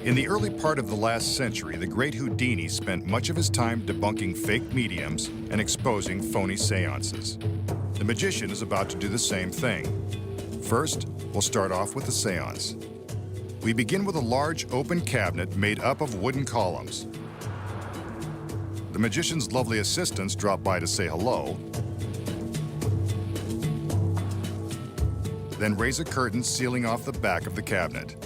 In the early part of the last century, the great Houdini spent much of his time debunking fake mediums and exposing phony seances. The magician is about to do the same thing. First, we'll start off with the seance. We begin with a large open cabinet made up of wooden columns. The magician's lovely assistants drop by to say hello, then raise a curtain sealing off the back of the cabinet.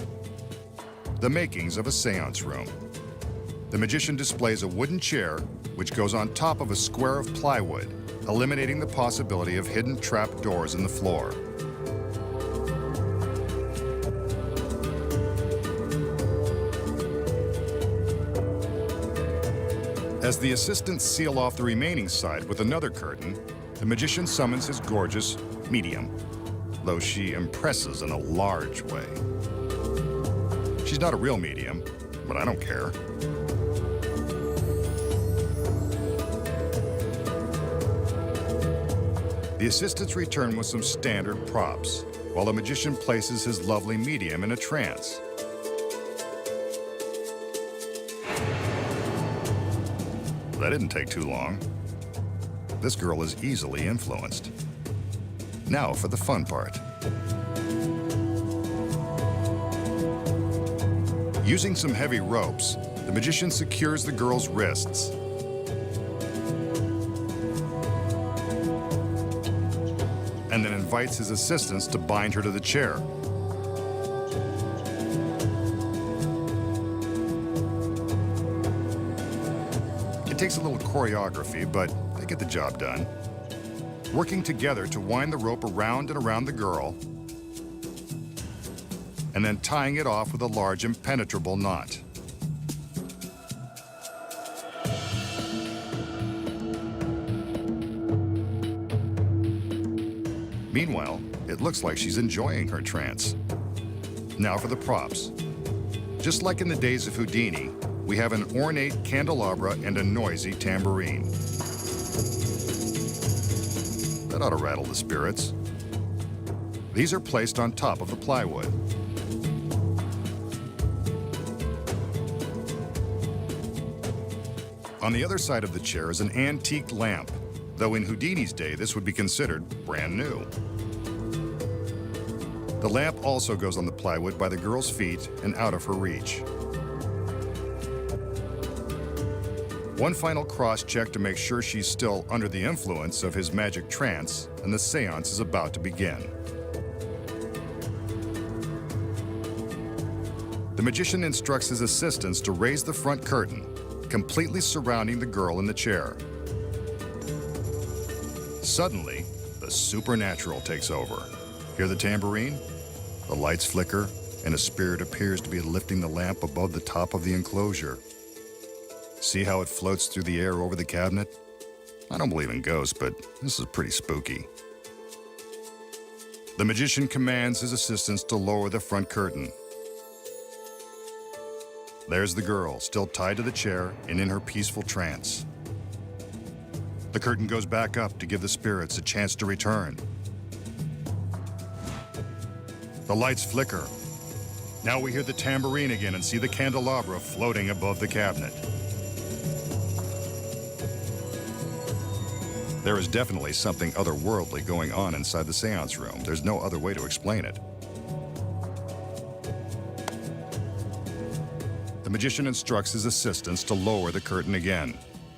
The makings of a seance room. The magician displays a wooden chair which goes on top of a square of plywood, eliminating the possibility of hidden trap doors in the floor. As the assistants seal off the remaining side with another curtain, the magician summons his gorgeous medium, though she impresses in a large way. She's not a real medium, but I don't care. The assistants return with some standard props, while the magician places his lovely medium in a trance. That didn't take too long. This girl is easily influenced. Now for the fun part. Using some heavy ropes, the magician secures the girl's wrists. And then invites his assistants to bind her to the chair. It takes a little choreography, but they get the job done. Working together to wind the rope around and around the girl, and then tying it off with a large impenetrable knot. Meanwhile, it looks like she's enjoying her trance. Now for the props. Just like in the days of Houdini, we have an ornate candelabra and a noisy tambourine. That ought to rattle the spirits. These are placed on top of the plywood. On the other side of the chair is an antique lamp, though in Houdini's day this would be considered brand new. The lamp also goes on the plywood by the girl's feet and out of her reach. One final cross-check to make sure she's still under the influence of his magic trance, and the seance is about to begin. The magician instructs his assistants to raise the front curtain, completely surrounding the girl in the chair. Suddenly, the supernatural takes over. Hear the tambourine? The lights flicker, and a spirit appears to be lifting the lamp above the top of the enclosure. See how it floats through the air over the cabinet? I don't believe in ghosts, but this is pretty spooky. The magician commands his assistants to lower the front curtain. There's the girl, still tied to the chair and in her peaceful trance. The curtain goes back up to give the spirits a chance to return. The lights flicker. Now we hear the tambourine again and see the candelabra floating above the cabinet. There is definitely something otherworldly going on inside the seance room. There's no other way to explain it. The magician instructs his assistants to lower the curtain again.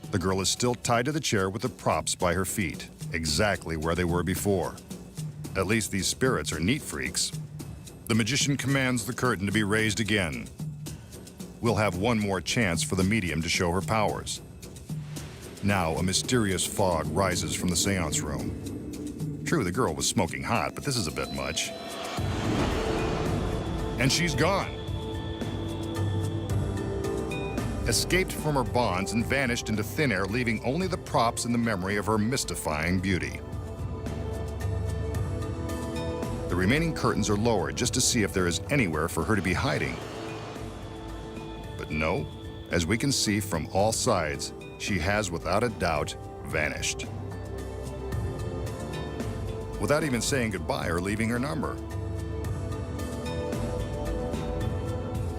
The girl is still tied to the chair with the props by her feet, exactly where they were before. At least these spirits are neat freaks. The magician commands the curtain to be raised again. We'll have one more chance for the medium to show her powers. Now, a mysterious fog rises from the seance room. True, the girl was smoking hot, but this is a bit much. And she's gone. Escaped from her bonds and vanished into thin air, leaving only the props and the memory of her mystifying beauty. The remaining curtains are lowered just to see if there is anywhere for her to be hiding. But no, as we can see from all sides, she has without a doubt vanished. Without even saying goodbye or leaving her number.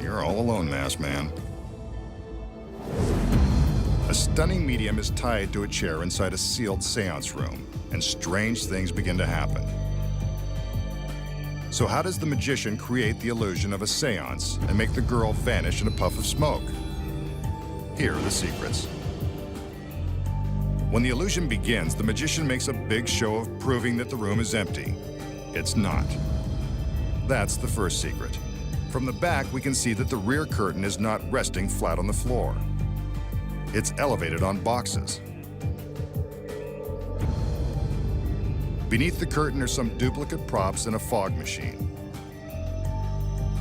You're You're all alone, masked man. A stunning medium is tied to a chair inside a sealed seance room, and strange things begin to happen. So how does the magician create the illusion of a seance and make the girl vanish in a puff of smoke? Here are the secrets. When the illusion begins, the magician makes a big show of proving that the room is empty. It's not. That's the first secret. From the back, we can see that the rear curtain is not resting flat on the floor. It's elevated on boxes. Beneath the curtain are some duplicate props and a fog machine.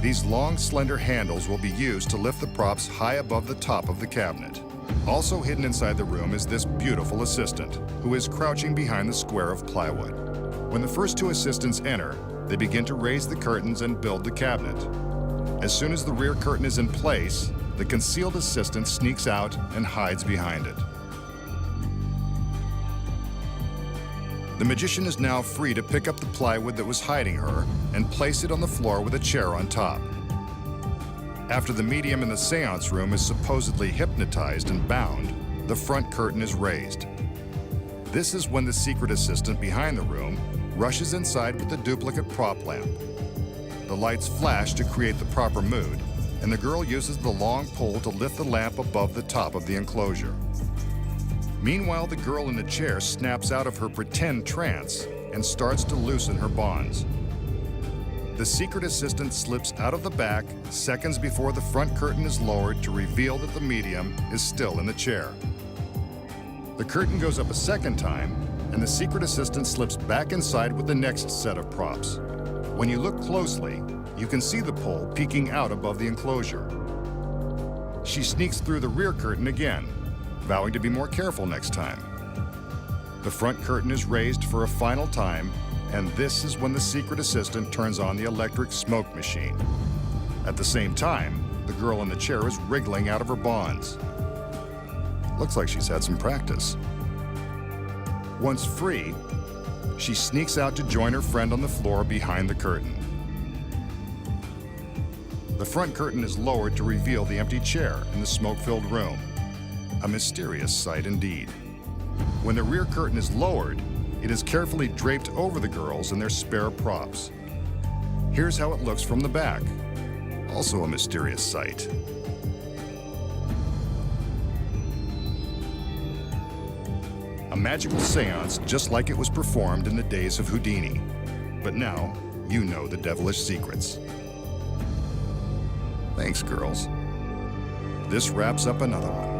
These long, slender handles will be used to lift the props high above the top of the cabinet. Also hidden inside the room is this beautiful assistant, who is crouching behind the square of plywood. When the first two assistants enter, they begin to raise the curtains and build the cabinet. As soon as the rear curtain is in place, the concealed assistant sneaks out and hides behind it. The magician is now free to pick up the plywood that was hiding her and place it on the floor with a chair on top. After the medium in the seance room is supposedly hypnotized and bound, the front curtain is raised. This is when the secret assistant behind the room rushes inside with the duplicate prop lamp. The lights flash to create the proper mood, and the girl uses the long pole to lift the lamp above the top of the enclosure. Meanwhile, the girl in the chair snaps out of her pretend trance and starts to loosen her bonds. The secret assistant slips out of the back seconds before the front curtain is lowered to reveal that the medium is still in the chair. The curtain goes up a second time, and the secret assistant slips back inside with the next set of props. When you look closely, you can see the pole peeking out above the enclosure. She sneaks through the rear curtain again, vowing to be more careful next time. The front curtain is raised for a final time, and this is when the secret assistant turns on the electric smoke machine. At the same time, the girl in the chair is wriggling out of her bonds. Looks like she's had some practice. Once free, she sneaks out to join her friend on the floor behind the curtain. The front curtain is lowered to reveal the empty chair in the smoke-filled room. A mysterious sight indeed. When the rear curtain is lowered, it is carefully draped over the girls and their spare props. Here's how it looks from the back. Also a mysterious sight. A magical seance just like it was performed in the days of Houdini. But now, you know the devilish secrets. Thanks, girls. This wraps up another one.